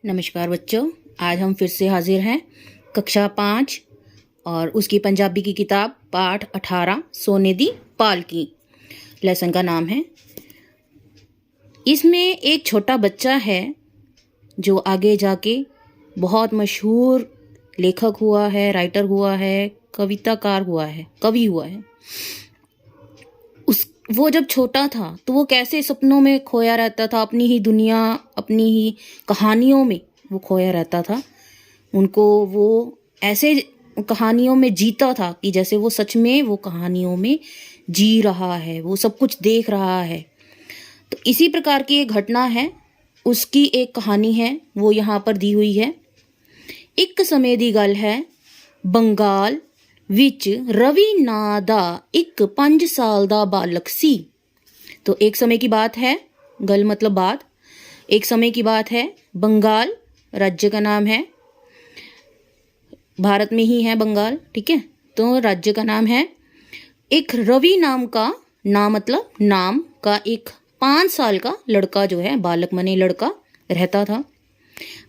नमस्कार बच्चों, आज हम फिर से हाजिर हैं कक्षा 5 और उसकी पंजाबी की किताब पाठ 18 सोने दी पालकी। लेसन का नाम है। इसमें एक छोटा बच्चा है जो आगे जाके बहुत मशहूर लेखक हुआ है, राइटर हुआ है, कविताकार हुआ है, कवि हुआ है। वो जब छोटा था तो वो कैसे सपनों में खोया रहता था, अपनी ही दुनिया, अपनी ही कहानियों में वो खोया रहता था। उनको वो ऐसे कहानियों में जीता था कि जैसे वो सच में वो कहानियों में जी रहा है, वो सब कुछ देख रहा है। तो इसी प्रकार की एक घटना है, उसकी एक कहानी है, वो यहाँ पर दी हुई है। एक समय दी गल है, बंगाल विच रवि ਨਾਂ ਦਾ एक 5 साल ਦਾ बालक सी। तो एक समय की बात है, गल मतलब बात, एक समय की बात है। बंगाल राज्य का नाम है, भारत में ही है बंगाल, ठीक है। तो राज्य का नाम है। एक रवि नाम का, नाम मतलब नाम का, एक 5 साल का लड़का जो है, बालक माने लड़का, रहता था।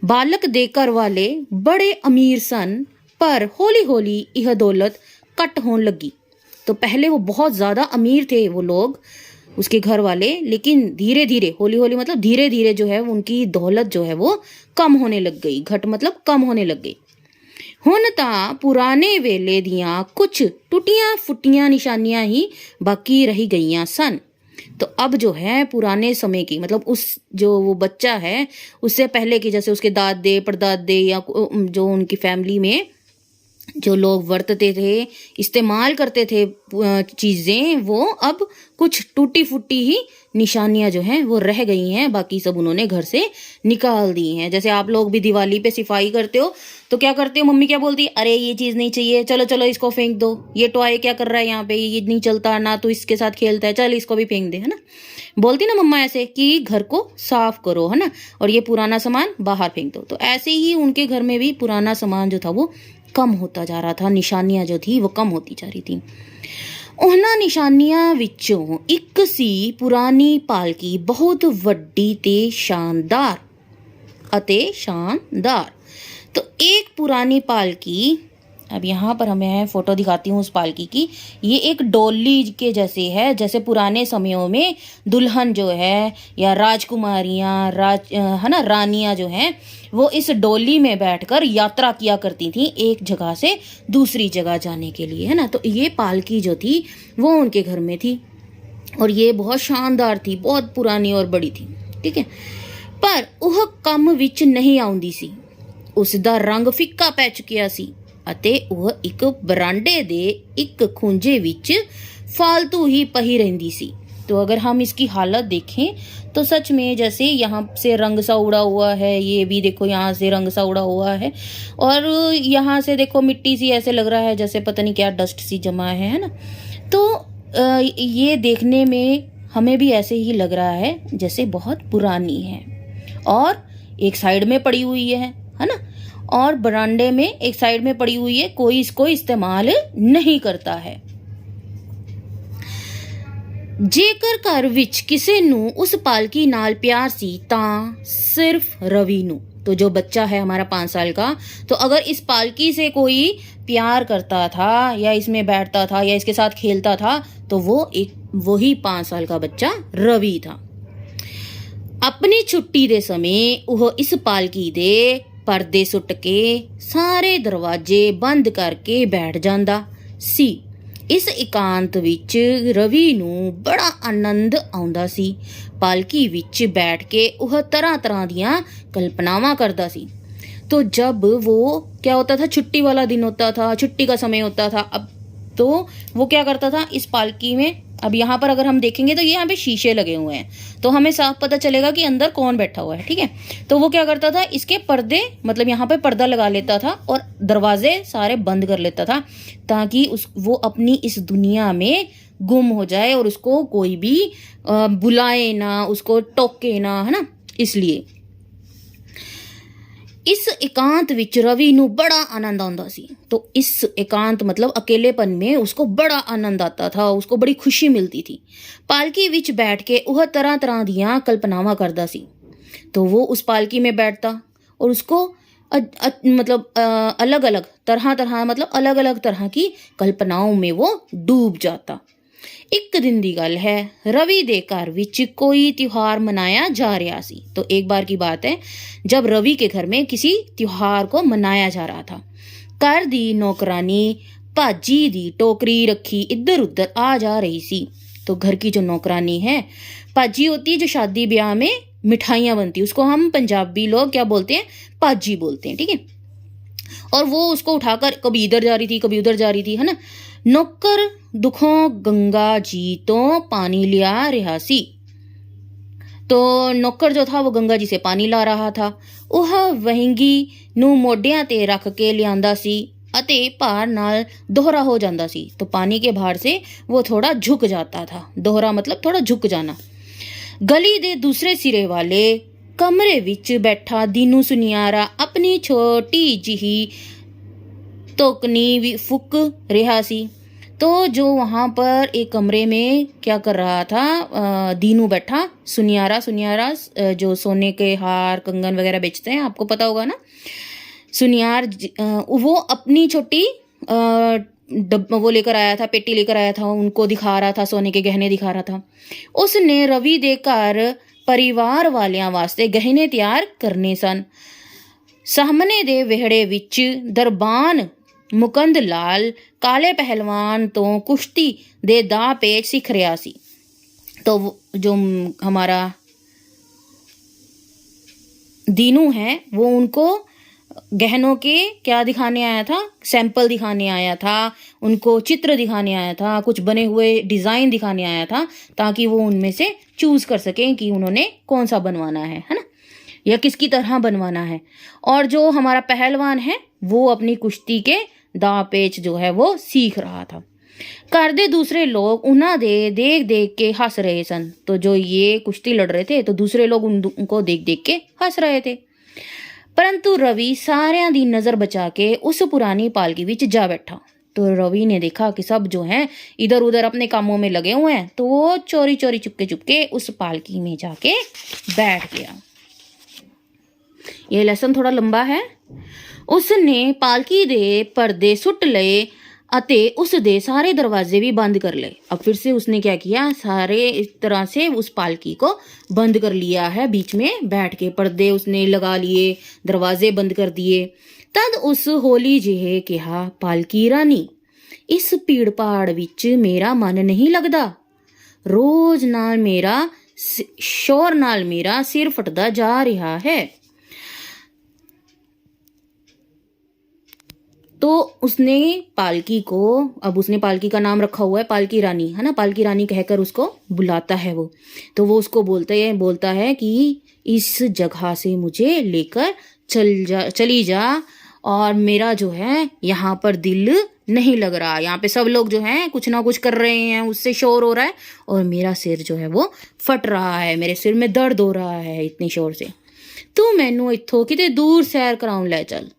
बालक देकर वाले बड़े अमीर सन, पर हौली हौली यह दौलत कट होने लगी। तो पहले वो बहुत ज़्यादा अमीर थे वो लोग, उसके घर वाले, लेकिन धीरे धीरे, हौली हौली मतलब धीरे धीरे जो है उनकी दौलत जो है वो कम होने लग गई। घट मतलब कम होने लग गई। हुण तां पुराने वेले दियां कुछ टुटियां फुटियां निशानियां ही बाकी रही गईयां सन। तो अब जो है पुराने समय की, मतलब उस जो वो बच्चा है उससे पहले की, जैसे उसके दादे परदादे या जो उनकी फैमिली में जो लोग वरतते थे, इस्तेमाल करते थे चीज़ें, वो अब कुछ टूटी फूटी ही निशानियां जो हैं वो रह गई हैं, बाकी सब उन्होंने घर से निकाल दी हैं। जैसे आप लोग भी दिवाली पे सफाई करते हो तो क्या करते हो, मम्मी क्या बोलती है, अरे ये चीज़ नहीं चाहिए, चलो चलो इसको फेंक दो, ये टॉय क्या कर रहा है यहाँ पे, ये नहीं चलता ना, तो इसके साथ खेलता है, चल इसको भी फेंक दे, है ना। बोलती ना मम्मा ऐसे कि घर को साफ करो, है ना, और ये पुराना सामान बाहर फेंक दो। तो ऐसे ही उनके घर में भी पुराना सामान जो था वो कम होता जा रहा था, निशानियां जो थी वो कम होती जा रही थी। ਉਹਨਾਂ ਨਿਸ਼ਾਨੀਆਂ ਵਿੱਚੋਂ ਇੱਕ ਸੀ पुरानी पालकी, बहुत ਵੱਡੀ ਤੇ शानदार अते शानदार। तो एक पुरानी पालकी, अब यहाँ पर हमें फोटो दिखाती हूँ उस पालकी की। ये एक डोली के जैसे है, जैसे पुराने समयों में दुल्हन जो है या राजकुमारियाँ, है ना, रानियाँ जो हैं वो इस डोली में बैठकर यात्रा किया करती थी एक जगह से दूसरी जगह जाने के लिए, है ना। तो ये पालकी जो थी वो उनके घर में थी और ये बहुत शानदार थी, बहुत पुरानी और बड़ी थी, ठीक है। पर वह ਕੰਮ ਵਿੱਚ नहीं ਆਉਂਦੀ ਸੀ, ਉਸ ਦਾ ਰੰਗ ਫਿੱਕਾ ਪੈ ਚੁੱਕਿਆ ਸੀ ਅਤੇ ਉਹ ਇੱਕ ਬਰਾਂਡੇ ਦੇ ਇੱਕ ਖੂੰਜੇ ਵਿੱਚ फालतू ही पही रहती सी। तो अगर हम इसकी हालत देखें तो सच में जैसे यहाँ से रंग सा उड़ा हुआ है, ये भी देखो यहाँ से रंग सा उड़ा हुआ है, और यहाँ से देखो मिट्टी सी, ऐसे लग रहा है जैसे पता नहीं क्या डस्ट सी जमा है ना। तो ये देखने में हमें भी ऐसे ही लग रहा है जैसे बहुत पुरानी है और एक साइड में पड़ी हुई है ना, और बरांडे में एक साइड में पड़ी हुई है, कोई इसको इस्तेमाल नहीं करता है। जेकर घर विच किसे नू उस पालकी नाल प्यार सी तां सिर्फ रवि नू। तो जो बच्चा है हमारा 5 साल का, तो अगर इस पालकी से कोई प्यार करता था या इसमें बैठता था या इसके साथ खेलता था तो वो एक वही 5 साल का बच्चा रवि था। अपनी छुट्टी दे समय वह इस पालकी दे पर्दे सुट के सारे दरवाजे बंद करके बैठ जांदा सी। इस एकांत विच रवि नूं बड़ा आनंद आउंदा सी। पालकी विच बैठ के वह तरह तरह दियां कल्पनावां करदा सी। तो जब वो क्या होता था, छुट्टी वाला दिन होता था, छुट्टी का समय होता था, अब तो वो क्या करता था इस पालकी में, अब यहाँ पर अगर हम देखेंगे तो ये यहाँ पे शीशे लगे हुए हैं तो हमें साफ पता चलेगा कि अंदर कौन बैठा हुआ है, ठीक है। तो वो क्या करता था, इसके पर्दे, मतलब यहाँ पे पर्दा लगा लेता था और दरवाजे सारे बंद कर लेता था ताकि वो अपनी इस दुनिया में गुम हो जाए और उसको कोई भी बुलाए ना, उसको टोके ना, है ना। इसलिए इस एकांत विच रवि नू बड़ा आनंद आंदा सी। तो इस एकांत मतलब अकेलेपन में उसको बड़ा आनंद आता था, उसको बड़ी खुशी मिलती थी। पालकी विच बैठ के वह तरह तरह दियां कल्पनावां करदा सी। तो वो उस पालकी में बैठता और उसको मतलब अलग अलग तरह मतलब अलग अलग तरह की कल्पनाओं में वो डूब जाता। एक दिन दी गल है, रवि दे घर विच कोई त्योहार मनाया जा रहा सी। तो एक बार की बात है जब रवि के घर में किसी त्योहार को मनाया जा रहा था। घर दी नौकरानी भाजी दी टोकरी रखी इधर उधर आ जा रही सी। तो घर की जो नौकरानी है, भाजी होती है जो शादी ब्याह में मिठाइयाँ बनती है, उसको हम पंजाबी लोग क्या बोलते हैं, भाजी बोलते हैं, ठीक है। और वो उसको उठाकर कभी इधर जा रही थी कभी उधर जा रही थी, है ना। नौकर दुखों गंगा जी तो पानी लिया रहा सी। तो नौकर जो था वो गंगा जी से पानी ला रहा था। वह वहिंगी नू मोढियां ते रख के लियांदा सी अते भार नाल दोहरा हो जाता सी। तो पानी के भार से वो थोड़ा झुक जाता था। दोहरा मतलब थोड़ा झुक जाना। गली दे दूसरे सिरे वाले कमरे विच बैठा दीनू सुनियारा अपनी छोटी जिही तोकनी भी फुक रहा सी। तो जो वहाँ पर एक कमरे में क्या कर रहा था, दीनू बैठा, सुनियारा जो सोने के हार कंगन वगैरह बेचते हैं, आपको पता होगा ना। सुनियार वो अपनी छोटी वो लेकर आया था, पेटी लेकर आया था, उनको दिखा रहा था, सोने के गहने दिखा रहा था। उसने रवि दे घर परिवार वालियां वास्ते गहने तैयार करने सन। सामने दे विहड़े विच दरबान मुकंद लाल काले पहलवान तो कुश्ती दे दा पेच सीख रहा सी। तो जो हमारा दीनू है वो उनको गहनों के क्या दिखाने आया था, सैंपल दिखाने आया था, उनको चित्र दिखाने आया था, कुछ बने हुए डिज़ाइन दिखाने आया था, ताकि वो उनमें से चूज़ कर सकें कि उन्होंने कौन सा बनवाना है ना, या किसकी तरह बनवाना है। और जो हमारा पहलवान है वो अपनी कुश्ती के दाव पेच जो है वो सीख रहा था। घर दे दूसरे लोग उन्हें देख देख के हंस रहे सन। तो जो ये कुश्ती लड़ रहे थे तो दूसरे लोग उनको देख देख के हंस रहे थे। परंतु रवि सारियां दी नज़र बचा के उस पुरानी पालकी विच जा बैठा। तो रवि ने देखा कि सब जो हैं इधर उधर अपने कामों में लगे हुए हैं, तो वो चोरी चोरी चुपके चुपके उस पालकी में जाके बैठ गया। ये लेसन थोड़ा लंबा है। उसने पालकी दे पर्दे सुट लए अते उस दे सारे दरवाजे भी बंद कर ले। अब फिर से उसने क्या किया, सारे इस तरह से उस पालकी को बंद कर लिया है। बीच में बैठ के पर्दे उसने लगा लिए, दरवाजे बंद कर दिए। तद उस होली जिहे कहा, पालकी रानी इस भीड़ भाड़ विच मेरा मन नहीं लगदा। रोज नाल मेरा शोर नाल मेरा सिर फटदा जा रहा है। तो उसने पालकी को, अब उसने पालकी का नाम रखा हुआ है पालकी रानी, है ना, पालकी रानी कहकर उसको बुलाता है वो। तो वो उसको बोलता है कि इस जगह से मुझे लेकर चली जा, और मेरा जो है यहाँ पर दिल नहीं लग रहा। यहाँ पे सब लोग जो हैं कुछ ना कुछ कर रहे हैं, उससे शोर हो रहा है, और मेरा सिर जो है वो फट रहा है, मेरे सिर में दर्द हो रहा है इतनी शोर से। तू मैनू इत्थों किते दूर सैर कराउन ले चल,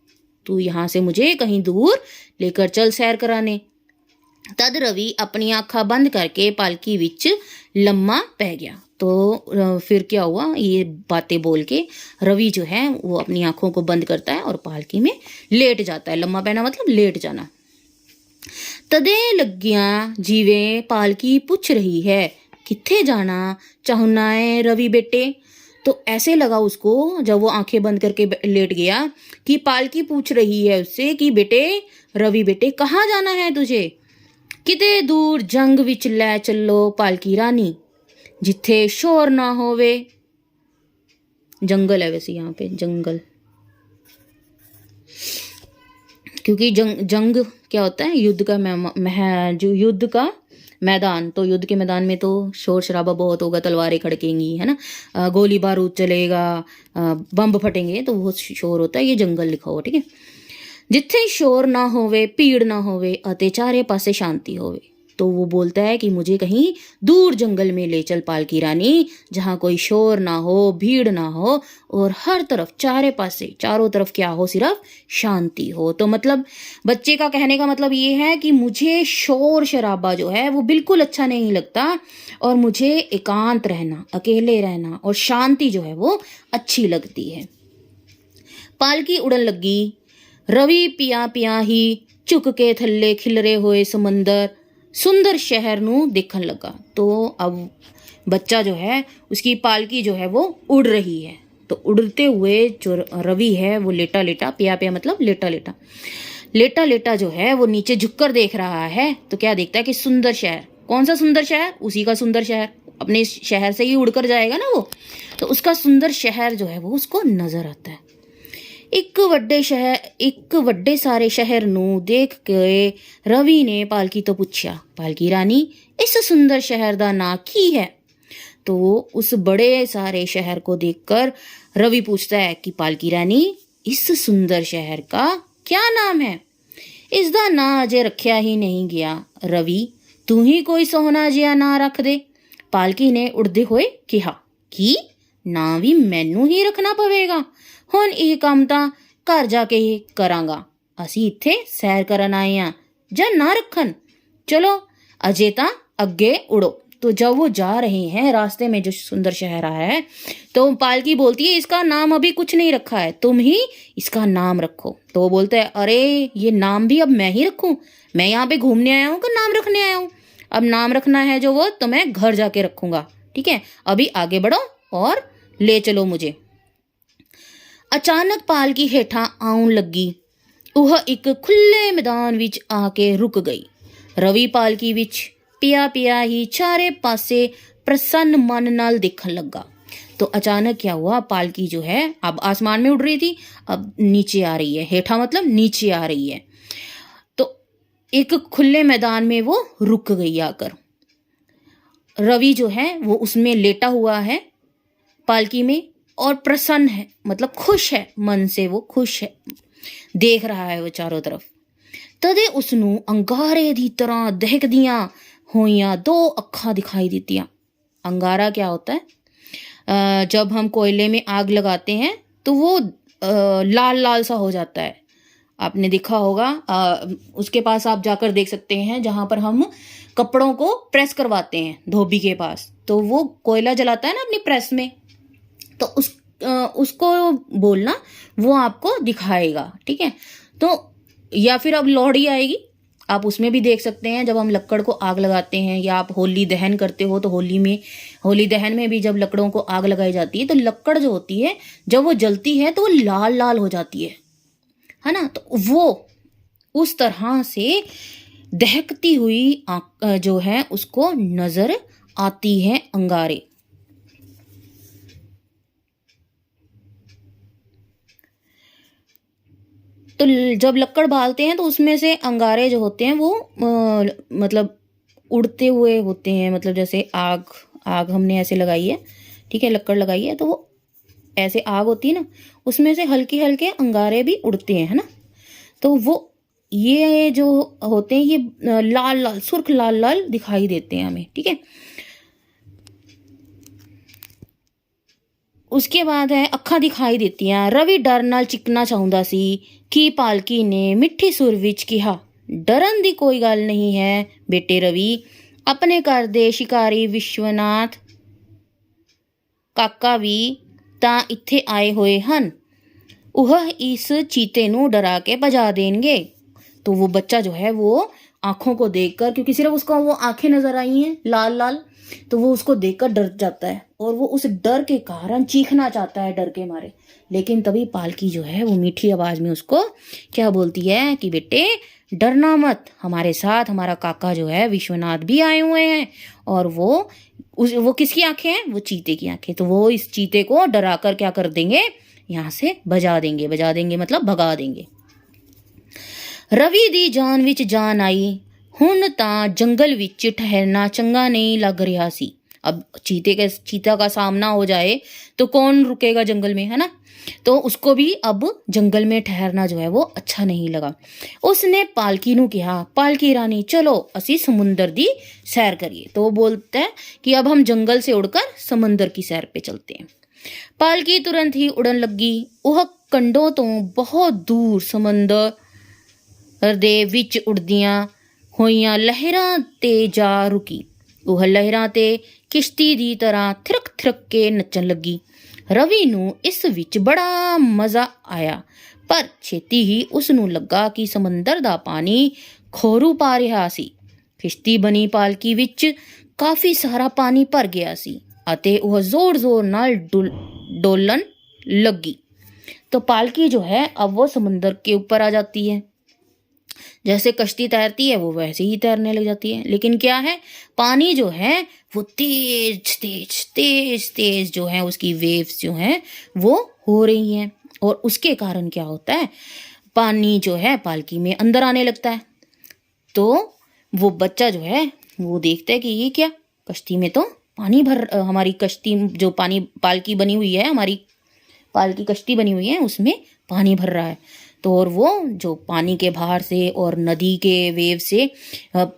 तू यहाँ से मुझे कहीं दूर लेकर चल सैर कराने। तद रवि अपनी आँखें बंद करके पालकी विच लम्मा पै गया। तो फिर क्या हुआ, ये बातें बोल के रवि जो है वो अपनी आँखों को बंद करता है और पालकी में लेट जाता है। लम्मा पैना मतलब लेट जाना। तदे लगिया जिवें पालकी पूछ रही है, किथे जाना चाहुना है रवि बेटे। तो ऐसे लगा उसको जब वो आंखें बंद करके लेट गया कि पालकी पूछ रही है उससे कि बेटे रवि बेटे कहाँ जाना है तुझे। किते दूर जंग विच लै चलो पालकी रानी, जिथे शोर ना होवे। जंगल है वैसे यहाँ पे, जंगल, क्योंकि जंग क्या होता है, युद्ध का जो युद्ध का मैदान। तो युद्ध के मैदान में तो शोर शराबा बहुत होगा, तलवारें खड़केंगी, है ना, गोली बारूद चलेगा, बम फटेंगे, तो वो शोर होता है। ये जंगल लिखा हुआ, ठीक है। जिथे शोर ना होवे, भीड़ ना होवे अते चारे पासे शांति होवे। तो वो बोलता है कि मुझे कहीं दूर जंगल में ले चल पालकी रानी, जहाँ कोई शोर ना हो, भीड़ ना हो, और हर तरफ चारों तरफ क्या हो, सिर्फ शांति हो। तो मतलब बच्चे का कहने का मतलब ये है कि मुझे शोर शराबा जो है वो बिल्कुल अच्छा नहीं लगता, और मुझे एकांत रहना, अकेले रहना और शांति जो है वो अच्छी लगती है। पालकी उड़न लगी, रवि पिया पिया ही झुक के थल्ले खिलरे हुए समंदर सुंदर शहर नू देखन लगा। तो अब बच्चा जो है उसकी पालकी जो है वो उड़ रही है। तो उड़ते हुए जो रवि है वो लेटा लेटा, पिया पिया मतलब लेटा लेटा, लेटा लेटा जो है वो नीचे झुककर देख रहा है। तो क्या देखता है कि सुंदर शहर। कौन सा सुंदर शहर? उसी का सुंदर शहर, अपने शहर से ही उड़कर जाएगा ना वो। तो उसका सुंदर शहर जो है वो उसको नजर आता है। एक ਵੱਡੇ सारे शहर नू देख के रवि ने पालकी तो पूछा, पालकी रानी इस सुंदर शहर दा ना की है? तो उस बड़े सारे शहर को देखकर रवि पूछता है कि पालकी रानी इस सुंदर शहर का क्या नाम है? इसदा ना अजे रखा ही नहीं गया। रवि तू ही कोई सोहना जिहा ना रख दे। पालकी ने उड़दे हुए कहा कि ना भी मैनू ही रखना पवेगा। हुण ਇਹ ਕੰਮ ਤਾਂ घर जाके ही करांगा। असी इत्थे सैर करन आए हैं जा ना रखन। चलो अजे ता अगे उड़ो। तो जब वो जा रहे हैं रास्ते में जो सुंदर शहर आया है, तो पालकी बोलती है इसका नाम अभी कुछ नहीं रखा है, तुम ही इसका नाम रखो। तो वो बोलता है अरे ये नाम भी अब मैं ही रखूं? मैं यहाँ पे घूमने आया हूँ कि नाम रखने आया हूँ? अब नाम रखना है जो वो तो मैं घर जाके रखूंगा। ठीक है, अभी आगे बढ़ो और ले चलो मुझे। अचानक पालकी हेठा आउन लगी। वह एक खुले मैदान विच आके रुक गई। रवि पालकी विच पिया पिया ही चारे पासे प्रसन्न मन नाल देखन लगा। तो अचानक क्या हुआ, पालकी जो है अब आसमान में उड़ रही थी, अब नीचे आ रही है। हेठा मतलब नीचे आ रही है। तो एक खुले मैदान में वो रुक गई आकर। रवि जो है वो उसमें लेटा हुआ है पालकी में, और प्रसन्न है मतलब खुश है, मन से वो खुश है, देख रहा है वो चारों तरफ। तदे उसनू अंगारे दी तरह दहकदियां होइयां दो अखां दिखाई दित्तियां। अंगारा क्या होता है? जब हम कोयले में आग लगाते हैं तो वो लाल लाल सा हो जाता है। आपने देखा होगा, उसके पास आप जाकर देख सकते हैं जहाँ पर हम कपड़ों को प्रेस करवाते हैं, धोबी के पास। तो वो कोयला जलाता है ना अपनी प्रेस में, तो उसको बोलना, वो आपको दिखाएगा। ठीक है, तो या फिर अब लोहड़ी आएगी, आप उसमें भी देख सकते हैं। जब हम लक्कड़ को आग लगाते हैं या आप होली दहन करते हो, तो होली दहन में भी जब लकड़ों को आग लगाई जाती है तो लक्कड़ जो होती है जब वो जलती है तो वो लाल लाल हो जाती है ना। तो वो उस तरह से दहकती हुई जो है उसको नजर आती है अंगारे। तो जब लक्कड़ बालते हैं तो उसमें से अंगारे जो होते हैं वो मतलब उड़ते हुए होते हैं। मतलब जैसे आग हमने ऐसे लगाई है, ठीक है, लक्कड़ लगाई है, तो वो ऐसे आग होती है ना, उसमें से हल्के हल्के अंगारे भी उड़ते हैं, है ना। तो वो ये जो होते हैं ये लाल लाल, सुर्ख लाल लाल दिखाई देते हैं हमें। ठीक है, उसके बाद है अखा दिखाई देतियां। रवि डर नाल चिकना चाहुंदा सी कि पालकी ने मिठी सुर विच कहा, डरन दी कोई गल नहीं है बेटे रवि, अपने घर दे शिकारी विश्वनाथ काका भी तां इत्थे आए हुए हन, वह इस चीते नू डरा के भजा देंगे। तो वो बच्चा जो है वो आंखों को देखकर, क्योंकि सिर्फ उसका वो आंखें नजर आई हैं लाल लाल, तो वो उसको देखकर डर जाता है और वो उस डर के कारण चीखना चाहता है डर के मारे। लेकिन तभी पालकी जो है वो मीठी आवाज में उसको क्या बोलती है कि बेटे डरना मत, हमारे साथ हमारा काका जो है विश्वनाथ भी आए हुए हैं, और वो किसकी आंखें हैं? वो चीते की आंखें। तो वो इस चीते को डरा कर क्या कर देंगे, यहाँ से बजा देंगे मतलब भगा देंगे। रवि दी जान विच जान आई। हुण तां जंगल विच ठहरना चंगा नहीं लग रहा सी। अब चीता का सामना हो जाए तो कौन रुकेगा जंगल में, है ना। तो उसको भी अब जंगल में ठहरना जो है वो अच्छा नहीं लगा। उसने पालकी नू कहा, पालकी रानी चलो असी समुंदर दी सैर करिए। तो वो बोलता है कि अब हम जंगल से उड़कर समंदर की सैर पे चलते हैं। पालकी तुरंत ही उड़न लगी। वह कंडों तो बहुत दूर समंदर दे विच उड़दियां होइयां लहरां ते जा रुकी। वह लहरां ते किश्ती दी तरह थिरक थिरक के नचन लगी। ਰਵੀ ਨੂੰ ਇਸ ਵਿੱਚ ਬੜਾ ਮਜ਼ਾ ਆਇਆ, ਪਰ ਛੇਤੀ ਹੀ ਉਸ ਨੂੰ ਲੱਗਾ ਕਿ ਸਮੁੰਦਰ ਦਾ ਪਾਣੀ ਖੋਰੂ ਪਾ ਰਿਹਾ ਸੀ। ਕਿਸ਼ਤੀ ਬਣੀ ਪਾਲਕੀ ਵਿੱਚ ਕਾਫੀ ਸਾਰਾ ਪਾਣੀ ਭਰ ਗਿਆ ਸੀ ਅਤੇ ਉਹ ਜ਼ੋਰ-ਜ਼ੋਰ ਨਾਲ डोलन लगी। तो पालकी जो है अब वो समुंदर के ऊपर आ जाती है। जैसे कश्ती तैरती है वो वैसे ही तैरने लग जाती है। लेकिन क्या है, पानी जो है वो तेज तेज तेज तेज जो है उसकी वेव्स जो हैं वो हो रही हैं, और उसके कारण क्या होता है, पानी जो है पालकी में अंदर आने लगता है। तो वो बच्चा जो है वो देखता है कि ये क्या, कश्ती में तो पानी भर, हमारी कश्ती जो पानी पालकी बनी हुई है, हमारी पालकी कश्ती बनी हुई है, उसमें पानी भर रहा है। तो और वो जो पानी के बाहर से और नदी के वेव से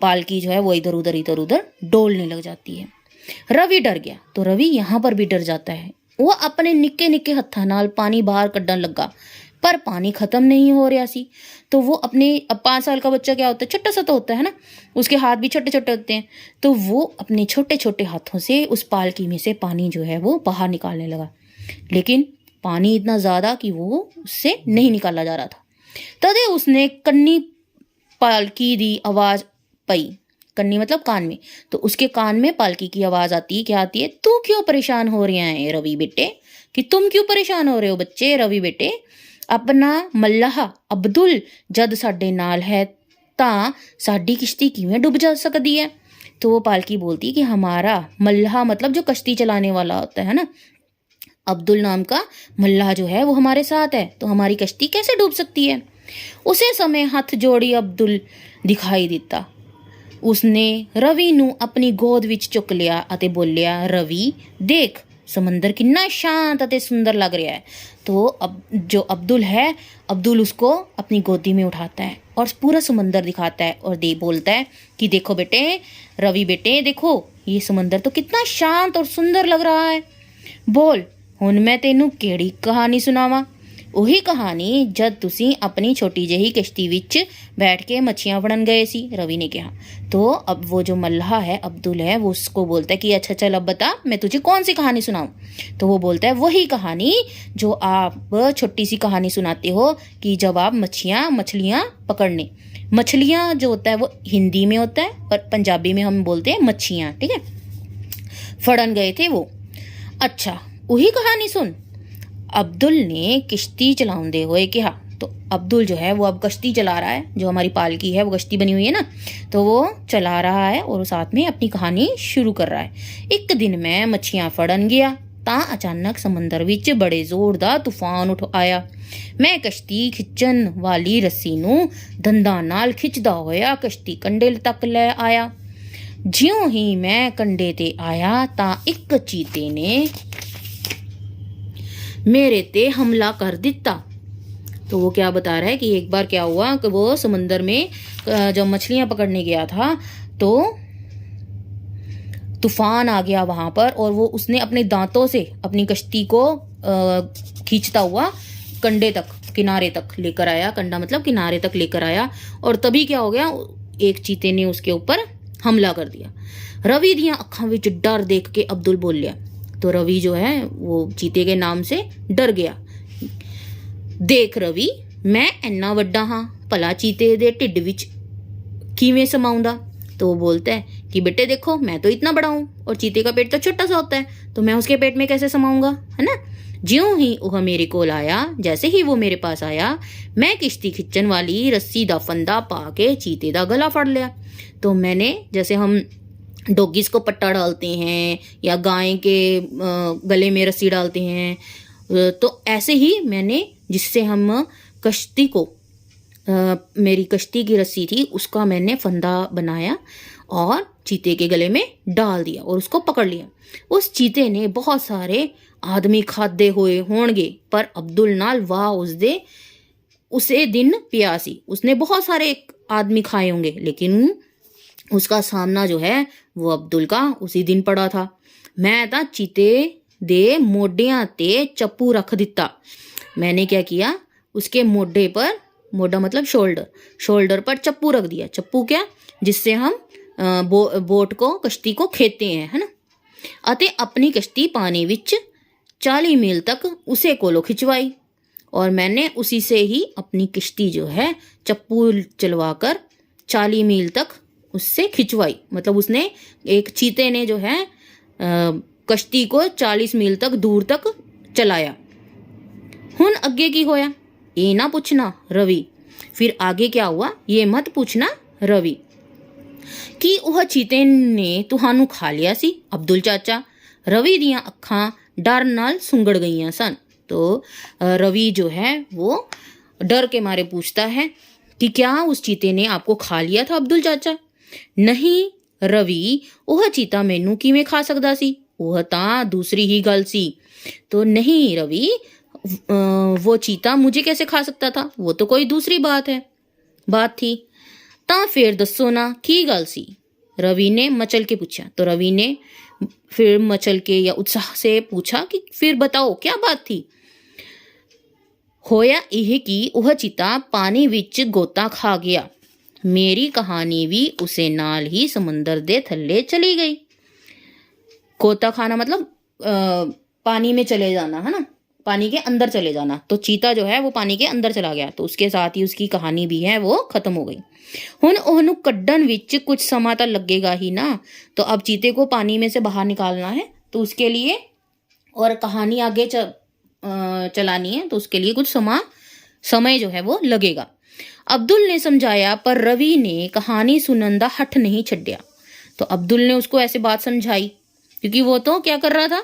पालकी जो है वो इधर उधर डोलने लग जाती है। रवि डर गया, तो रवि यहाँ पर भी डर जाता है। वो अपने निक्के निक्के हत्था नाल पानी बाहर कड्डन लगा, पर पानी खत्म नहीं हो रहा सी। तो वो अपने, अब 5 साल का बच्चा क्या होता है, छोटा सा तो होता है ना, उसके हाथ भी छोटे छोटे होते हैं, तो वो अपने छोटे छोटे हाथों से उस पालकी में से पानी जो है वो बाहर निकालने लगा। लेकिन पानी इतना ज़्यादा कि वो उससे नहीं निकाला जा रहा था। तदे उसने कन्नी पालकी दी आवाज़ पई, कन्नी मतलब कान में, तो उसके कान में पालकी की आवाज़ आती है। क्या आती है, तू क्यों परेशान हो रहे हैं रवि बेटे, कि तुम क्यों परेशान हो रहे हो बच्चे, रवि बेटे, अपना मल्लाह अब्दुल जद साडे नाल है तां साडी किश्ती किवें डुब जा सकदी है। तो वो पालकी बोलती कि हमारा मल्लाह मतलब जो कश्ती चलाने वाला होता है ना, अब्दुल नाम का मल्लाह जो है वो हमारे साथ है, तो हमारी कश्ती कैसे डूब सकती है। उसे समय हथ जोड़ी अब्दुल दिखाई दिता। उसने रवि नू अपनी गोद विच चुक लिया अते बोलिया, रवि देख समंदर कितना शांत अते सुंदर लग रहा है। तो अब जो अब्दुल है, अब्दुल उसको अपनी गोदी में उठाता है और पूरा समंदर दिखाता है और बोलता है कि देखो बेटे, रवि बेटे देखो, ये समंदर तो कितना शांत और सुंदर लग रहा है। बोल हुण मैं तेनू केड़ी कहानी सुनावां। ਉਹੀ कहानी जब तुसी अपनी छोटी जही किश्ती विच बैठ के मच्छियाँ फड़न गए सी, रवि ने कहा। तो अब वो जो मल्लाह है, अब्दुल है, वो उसको बोलता है कि अच्छा चल अब बता मैं तुझे कौन सी कहानी सुनाऊं। तो वो बोलता है वही कहानी जो आप छोटी सी कहानी सुनाते हो कि जब आप मछलियाँ पकड़ने, मछलियाँ जो होता है वो हिंदी में होता है पर पंजाबी में हम बोलते हैं मच्छियाँ, ठीक है, फड़न गए थे वो। अच्छा वही कहानी सुन, अब्दुल ने किश्ती चलाते हुए कहा। तो अब्दुल जो है वो अब कश्ती चला रहा है, जो हमारी पालकी है वो कश्ती बनी हुई है ना, तो वो चला रहा है और साथ में अपनी कहानी शुरू कर रहा है। एक दिन मैं मच्छियाँ फड़न गया ਤਾਂ अचानक समंदर विच बड़े जोर दा तूफान उठ आया। मैं कश्ती खिंचन वाली रस्सी नूं दंदां नाल खिंचदा होया कश्ती कंडे तक ले आया। ज्यों ही मैं कंडे ते आया तां एक चीते ने मेरे ते हमला कर दिता। तो वो क्या बता रहा है कि एक बार क्या हुआ कि वो समंदर में जब मछलियां पकड़ने गया था तो तूफान आ गया वहां पर, और वो उसने अपने दांतों से अपनी कश्ती को खींचता हुआ कंडे तक, किनारे तक लेकर आया। कंडा मतलब किनारे तक लेकर आया, और तभी क्या हो गया, एक चीते ने उसके ऊपर हमला कर दिया। रवि दियां अखां विच डर देख के अब्दुल बोलिया। तो रवि जो है वो चीते के नाम से डर गया। देख रवि, मैं इन्ना वड्डा हाँ, भला चीते दे ढिड विच किवें समाऊंदा। तो वो बोलता है कि बेटे देखो मैं तो इतना बड़ा हूँ और चीते का पेट तो छोटा सा होता है, तो मैं उसके पेट में कैसे समाऊंगा, है ना। ज्यों ही वह मेरे कोल आया, जैसे ही वो मेरे पास आया, मैं किश्ती खिंचन वाली रस्सी दा फंदा पा के चीते दा गला फड़ लिया। तो मैंने, जैसे हम डॉगीज को पट्टा डालते हैं या गाय के गले में रस्सी डालते हैं, तो ऐसे ही मैंने, जिससे हम कश्ती को, मेरी कश्ती की रस्सी थी उसका मैंने फंदा बनाया और चीते के गले में डाल दिया और उसको पकड़ लिया। उस चीते ने बहुत सारे आदमी खादे हुए होंगे, पर अब्दुल नाल वाह उसे दिन प्यासी, उसने बहुत सारे आदमी खाए होंगे, लेकिन उसका सामना जो है वो अब्दुल का उसी दिन पड़ा था। मैं तां चीते दे मोडियां ते चप्पू रख दिता। मैंने क्या किया, उसके मोढे पर, मोढा मतलब शोल्डर पर चप्पू रख दिया। चप्पू क्या, जिससे हम बोट को, कश्ती को खेते हैं, है ना। अते अपनी कश्ती पानी विच 40 मील तक उसे कोलो खिंचवाई और मैंने उसी से ही अपनी किश्ती जो है चप्पू चलवाकर 40 मील तक उससे खिंचवाई। मतलब उसने एक चीते ने जो है कश्ती को 40 मील तक दूर तक चलाया। हुन अगे की होया ये ना पूछना रवि। फिर आगे क्या हुआ ये मत पूछना रवि। कि वह चीते ने तुहानू खा लिया सी अब्दुल चाचा। रवि दियां अखां डर नाल सुंगड़ गईयां सन। तो रवि जो है वो डर के मारे पूछता है कि क्या उस चीते ने आपको खा लिया था अब्दुल चाचा। नहीं रवि वह चीता मैनू किवें खा सकदा सी, वह तां दूसरी ही गल सी। तो नहीं रवि वो चीता मुझे कैसे खा सकता था, वो तो कोई दूसरी बात थी। तां फिर दसो ना की गल सी, रवि ने मचल के पूछा। तो रवि ने फिर मचल के या उत्साह से पूछा कि फिर बताओ क्या बात थी। होया यह कि वह चीता पानी विच गोता खा गया। मेरी कहानी भी उसे नाल ही समंदर दे थल्ले चली गई। गोता खाना मतलब पानी में चले जाना है ना, पानी के अंदर चले जाना। तो चीता जो है वो पानी के अंदर चला गया, तो उसके साथ ही उसकी कहानी भी है वो खत्म हो गई। हुन ओहनू कड्डन विच कुछ समा तो लगेगा ही ना। तो अब चीते को पानी में से बाहर निकालना है, तो उसके लिए और कहानी आगे चलानी है, तो उसके लिए कुछ समय जो है वो लगेगा। अब्दुल ने समझाया पर रवि ने कहानी सुनन दा हठ नहीं छड्या। तो अब्दुल ने उसको ऐसे बात समझाई, क्योंकि वो तो क्या कर रहा था,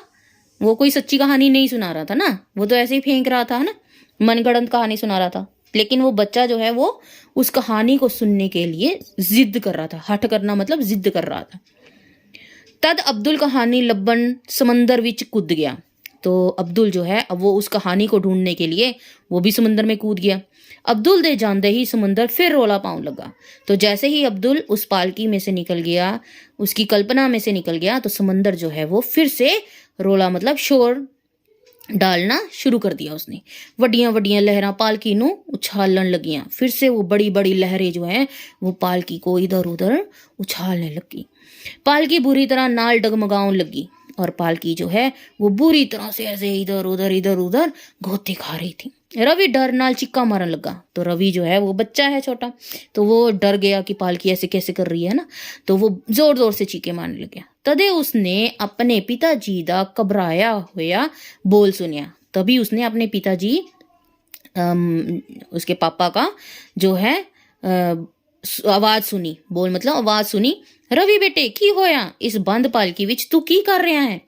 वो कोई सच्ची कहानी नहीं सुना रहा था ना, वो तो ऐसे ही फेंक रहा था ना, मनगढ़ंत कहानी सुना रहा था। लेकिन वो बच्चा जो है वो उस कहानी को सुनने के लिए जिद कर रहा था। हठ करना मतलब जिद कर रहा था। तद अब्दुल कहानी लब्बन समंदर विच कूद गया। तो अब्दुल जो है अब वो उस कहानी को ढूंढने के लिए वो भी समंदर में कूद गया। अब्दुल दे जानते ही समंदर फिर रोला पाउन लगा। तो जैसे ही अब्दुल उस पालकी में से निकल गया, उसकी कल्पना में से निकल गया, तो समंदर जो है वो फिर से रोला मतलब शोर डालना शुरू कर दिया उसने। वड्डियां वड्डियां लहरां पालकी नू उछालन लगियां। फिर से वो बड़ी बड़ी लहरें जो है वो पालकी को इधर उधर उछालने लगी। पालकी बुरी तरह नाल डगमगाउन लगी और पालकी जो है वो बुरी तरह से ऐसे इधर उधर गोते खा रही थी। रवि डर नाल चिक्का मारन लगा। तो रवि जो है वो बच्चा है छोटा, तो वो डर गया कि पालकी ऐसे कैसे कर रही है ना, तो वो जोर जोर से चीखे मारने लग गया। तदे उसने अपने पिताजी दा घबराया होया बोल सुनिया। तभी उसने अपने पिताजी उसके पापा का जो है आवाज सुनी। बोल मतलब आवाज सुनी। रवि बेटे की होया इस बंद पालकी विच तू की कर रहा है।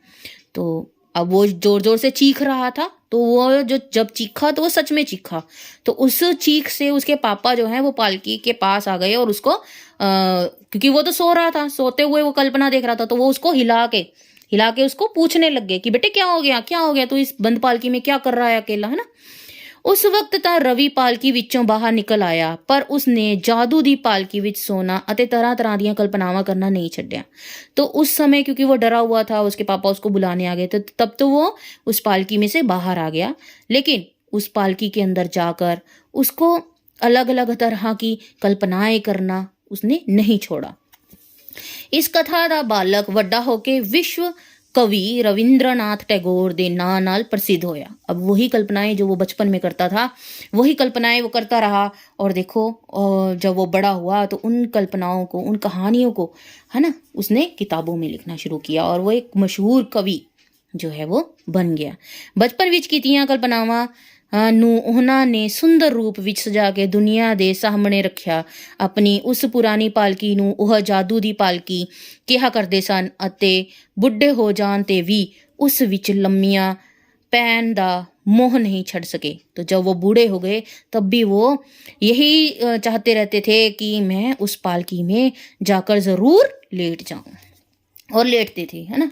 तो अब वो जोर जोर से चीख रहा था। तो वो जो जब चीखा तो वो सच में चीखा। तो उस चीख से उसके पापा जो है वो पालकी के पास आ गए और उसको क्योंकि वो तो सो रहा था, सोते हुए वो कल्पना देख रहा था, तो वो उसको हिला के उसको पूछने लग गए कि बेटे क्या हो गया तू इस बंद पालकी में क्या कर रहा है अकेला, है ना। उस वक्त ਤਾਂ रवि पालकी विचों बाहर निकल आया, पर उसने जादू दी पालकी विच सोना अते तरह तरह दीयां कल्पनावां करना नहीं छड्या। तो उस समय क्योंकि वो डरा हुआ था, उसके पापा उसको बुलाने आ गए, तो तब तो वो उस पालकी में से बाहर आ गया। लेकिन उस पालकी के अंदर जाकर उसको अलग अलग तरह की कल्पनाएं करना उसने नहीं छोड़ा। इस कथा दा बालक वड्डा होके विश्व कवि रविंद्रनाथ टैगोर दे नां नाल प्रसिद्ध होया। अब वही कल्पनाएं जो वो बचपन में करता था, वही कल्पनाएं वो करता रहा। और देखो जब वो बड़ा हुआ तो उन कल्पनाओं को, उन कहानियों को, है ना, उसने किताबों में लिखना शुरू किया और वो एक मशहूर कवि जो है वो बन गया। बचपन विच कीतियां कल्पनावां ਨੂੰ ਉਹਨਾਂ ਨੇ ਸੁੰਦਰ ਰੂਪ ਵਿੱਚ ਸਜਾ ਕੇ ਦੁਨੀਆ ਦੇ ਸਾਹਮਣੇ ਰੱਖਿਆ। ਆਪਣੀ ਉਸ ਪੁਰਾਣੀ ਪਾਲਕੀ ਨੂੰ ਉਹ ਜਾਦੂ ਦੀ ਪਾਲਕੀ ਕਿਹਾ ਕਰਦੇ ਸਨ ਅਤੇ ਬੁੱਢੇ ਹੋ ਜਾਣ 'ਤੇ ਵੀ ਉਸ ਵਿੱਚ ਲੰਮੀਆਂ पैन दा मोह नहीं छड़ सके। तो जब वो बूढ़े हो गए तब भी वो यही चाहते रहते थे कि मैं उस पालकी में जाकर ज़रूर लेट जाऊं, और लेटते थे, है ना।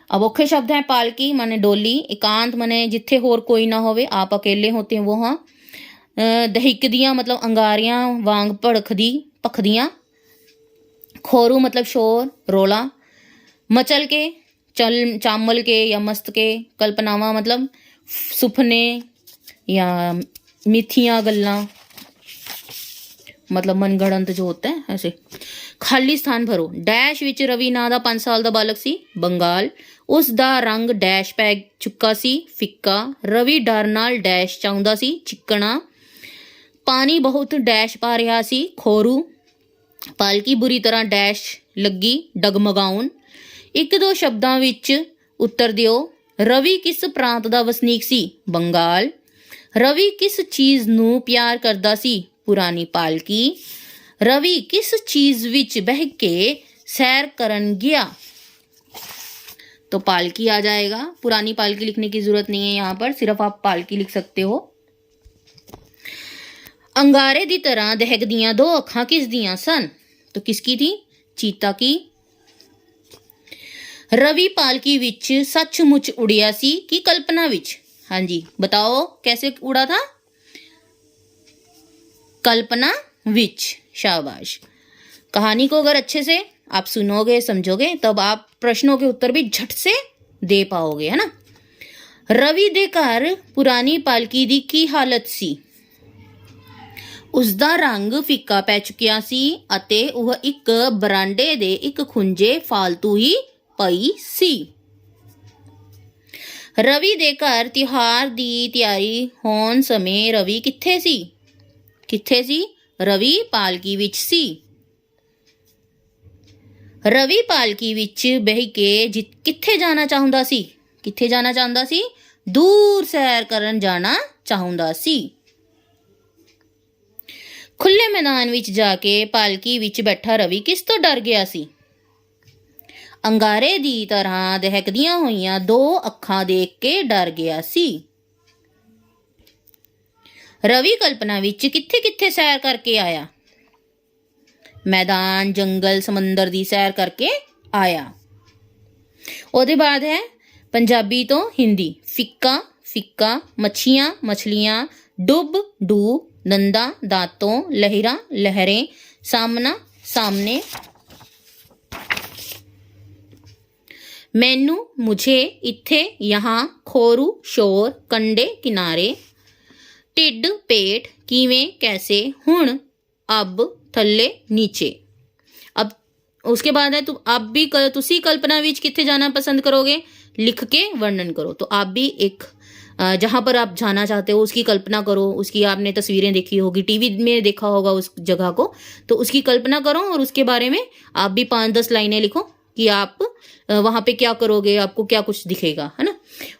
अब औखे शब्द हैं पालकी माने डोली, एकांत माने जिथे होर कोई ना होवे, आप अकेले होते हैं वो हाँ। दहिकदियाँ मतलब अंगारियां वांग भखदियाँ। खोरू मतलब शोर रोला। मचल के चामल के या मस्त के। कल्पनावां मतलब सुपने या मिथियां गल्लां मतलब मनगढ़ंत जो होता है ऐसे। ਖਾਲੀ ਸਥਾਨ ਭਰੋ। ਡੈਸ਼ ਵਿੱਚ ਰਵੀ ਨਾਂ ਦਾ 5 ਸਾਲ ਦਾ ਬਾਲਕ ਸੀ, ਬੰਗਾਲ। ਉਸ ਦਾ ਰੰਗ ਡੈਸ਼ ਪੈ ਚੁੱਕਾ ਸੀ, ਫਿੱਕਾ। ਰਵੀ ਡਰ ਨਾਲ ਡੈਸ਼ ਚਾਹੁੰਦਾ ਸੀ, ਚਿੱਕਣਾ। ਪਾਣੀ ਬਹੁਤ ਡੈਸ਼ ਪਾ ਰਿਹਾ ਸੀ, ਖੋਰੂ। ਪਾਲਕੀ ਬੁਰੀ ਤਰ੍ਹਾਂ ਡੈਸ਼ ਲੱਗੀ ਡਗਮਗਾਉਣ। ਇੱਕ ਦੋ ਸ਼ਬਦਾਂ ਵਿੱਚ ਉੱਤਰ ਦਿਓ। ਰਵੀ ਕਿਸ ਪ੍ਰਾਂਤ ਦਾ ਵਸਨੀਕ ਸੀ, ਬੰਗਾਲ। ਰਵੀ ਕਿਸ ਚੀਜ਼ ਨੂੰ ਪਿਆਰ ਕਰਦਾ ਸੀ, ਪੁਰਾਣੀ ਪਾਲਕੀ। रवि किस चीज विच बह के सैर करन गया, तो पालकी आ जाएगा। पुरानी पालकी लिखने की जरूरत नहीं है, यहाँ पर सिर्फ आप पालकी लिख सकते हो। अंगारे दी तरह दहकदियां दो अखां किस दियां सन, तो किसकी थी, चीता की। रवि पालकी विच सचमुच उड़िया सी कि कल्पना विच, हाँ जी बताओ कैसे उड़ा था, कल्पना विच। शाबाश। कहानी को अगर अच्छे से आप सुनोगे समझोगे तब आप प्रश्नों के उत्तर भी झट से दे पाओगे, है ना। रवि दे घर पुरानी पालकी दी की हालत सी, उसदा रंग फिक्का पै चुकिया सी अते वह एक बरांडे दे एक खुंजे फालतू ही पई सी। रवि दे घर त्योहार दी तैयारी होण समय रवि कित्थे सी, कित्थे सी, रवि पालकी विच सी। रवि पालकी विच बह के कित्थे जाना चाहुंदा सी, कित्थे जाना चाहुंदा सी, दूर सैर करन जाना चाहुंदा सी। खुले मैदान विच जाके पालकी विच बैठा रवि किस तो डर गया सी, अंगारे दी तरह दहकदियां होइयां दो अखां देख के डर गया सी। रवि कल्पना विच कित्थे कित्थे सैर करके आया, मैदान जंगल समंदर दी सैर करके आया। ਉਹਦੇ बाद है पंजाबी तो हिंदी। फिक्का फिक्का, मच्छियाँ मछलियाँ, डुब डूब, दंदा दांतों, लहरा लहरें, सामना सामने। मैनू मुझे, इत्थे यहाँ, खोरू शोर, कंडे किनारे। टिड पेट, किवें कैसे, हुण अब थल्ले नीचे। अब उसके बाद है तो आप भी तुसी कल्पना विच कित्थे जाना पसंद करोगे, लिख के वर्णन करो। तो आप भी एक जहाँ पर आप जाना चाहते हो उसकी कल्पना करो, उसकी आपने तस्वीरें देखी होगी, टीवी में देखा होगा उस जगह को, तो उसकी कल्पना करो और उसके बारे में आप भी 5-10 लाइनें लिखो कि आप वहाँ पे क्या करोगे, आपको क्या कुछ दिखेगा, है ना।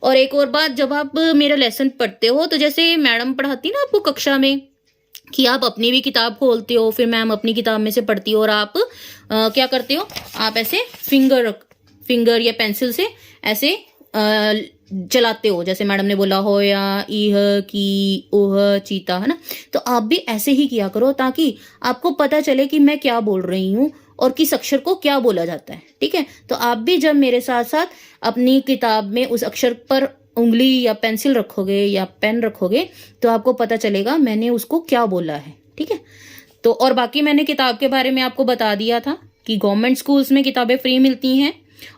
और एक और बात, जब आप मेरा लेसन पढ़ते हो तो जैसे मैडम पढ़ाती ना आपको कक्षा में कि आप अपनी भी किताब खोलते हो, फिर मैम अपनी किताब में से पढ़ती हो और आप क्या करते हो, आप ऐसे फिंगर या पेंसिल से ऐसे चलाते हो, जैसे मैडम ने बोला हो या इह की ओह चीता, है ना। तो आप भी ऐसे ही किया करो ताकि आपको पता चले कि मैं क्या बोल रही हूँ और किस अक्षर को क्या बोला जाता है, ठीक है। तो आप भी जब मेरे साथ साथ अपनी किताब में उस अक्षर पर उंगली या पेंसिल रखोगे या पेन रखोगे तो आपको पता चलेगा मैंने उसको क्या बोला है, ठीक है। तो और बाकी मैंने किताब के बारे में आपको बता दिया था कि गवर्नमेंट स्कूल्स में किताबें फ्री मिलती हैं,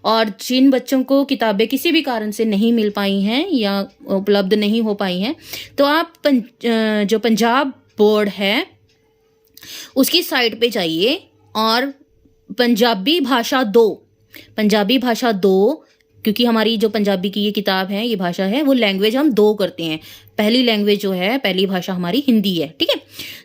और जिन बच्चों को किताबें किसी भी कारण से नहीं मिल पाई हैं या उपलब्ध नहीं हो पाई हैं तो आप जो पंजाब बोर्ड है उसकी साइट पे जाइए और पंजाबी भाषा 2, क्योंकि हमारी जो पंजाबी की ये किताब है, ये भाषा है, वो लैंग्वेज हम 2 करते हैं। पहली लैंग्वेज जो है, पहली भाषा हमारी हिंदी है, ठीक है।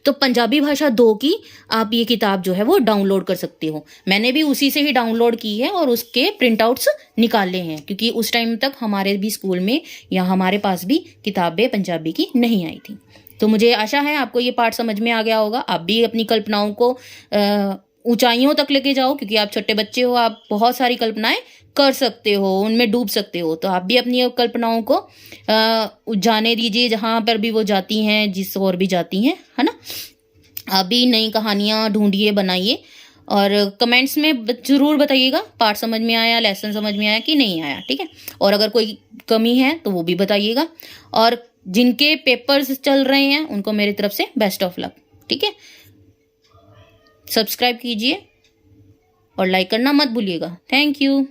तो पंजाबी भाषा 2 की आप ये किताब जो है वो डाउनलोड कर सकते हो। मैंने भी उसी से ही डाउनलोड की है और उसके प्रिंट आउट्स निकाले हैं, क्योंकि उस टाइम तक हमारे भी स्कूल में या हमारे पास भी किताबें पंजाबी की नहीं आई थी। तो मुझे आशा है आपको ये पार्ट समझ में आ गया होगा। आप भी अपनी कल्पनाओं को ऊंचाइयों तक लेके जाओ, क्योंकि आप छोटे बच्चे हो, आप बहुत सारी कल्पनाएं कर सकते हो, उनमें डूब सकते हो। तो आप भी अपनी कल्पनाओं को जाने दीजिए जहाँ पर भी वो जाती हैं, जिस और भी जाती हैं, है ना। आप भी नई कहानियाँ ढूंढिए, बनाइए और कमेंट्स में ज़रूर बताइएगा पार्ट समझ में आया, लेसन समझ में आया कि नहीं आया, ठीक है। और अगर कोई कमी है तो वो भी बताइएगा। और जिनके पेपर्स चल रहे हैं उनको मेरी तरफ से बेस्ट ऑफ लक, ठीक है। सब्सक्राइब कीजिए और लाइक करना मत भूलिएगा। Thank you.